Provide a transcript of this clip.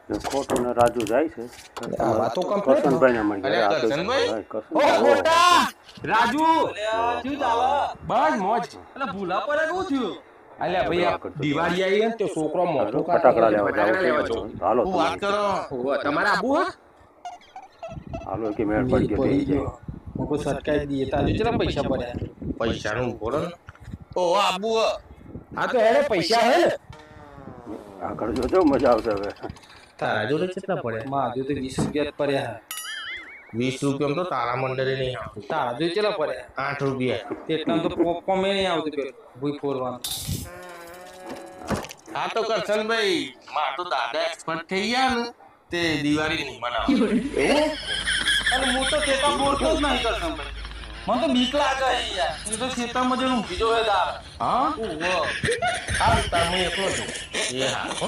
ખોટું ને રાજુ જાય છે આ વાતો કમ્પ્લીટ કરશનભાઈ ને મળી ગયા આ તો કરશનભાઈ? ઓ ખોટા રાજુ શું ચાલે? બસ મોજ એટલે ભૂલા પડે કેવું થયું? અલ્યા ભાઈ આ દિવાળી આવી ને તે છોકરો મોટો ફટાકડા લેવા ફટાકડા લેવા જાવ જાવ. હાલો હું વાત કરો ઓહો, તમારે આબુ હા હાલો કે મેળ પડી ગયો બેસી જાય મોકો સટકાઈ દઈએ તારે કેટલા પૈસા પડ્યા? પૈસાનું બોલો ને ઓ આબુ હા તો એને પૈસા હે ને આગળ જોજો મજા આવશે હવે તારા જોડે કેટલા પડ્યા મારે તો 20 રૂપિયા જ પડ્યા. 20 રૂપિયા તો તારા મંડળે નહીં આવતું તારા જોઈ કેટલા પડ્યા? 8 રૂપિયા એટલા તો કોમે નહીં આવતું પેલું ભૂઈ ફોરવાનું. હા તો કરશનભાઈ માર તો દાદા એક્સપર્ટ થઈ ગયા ને તે દિવાળી નહીં બનાવ અને હું તો ચેતા બોલતો જ નહીં કરતો ભાઈ. મને તો બીક લાગે છે યાર. હું તો ખેતરમાં જઈને ઊંઘી જો હે દાર. હા ઓહો. હા તાર હું એકલો છું એ હા હો.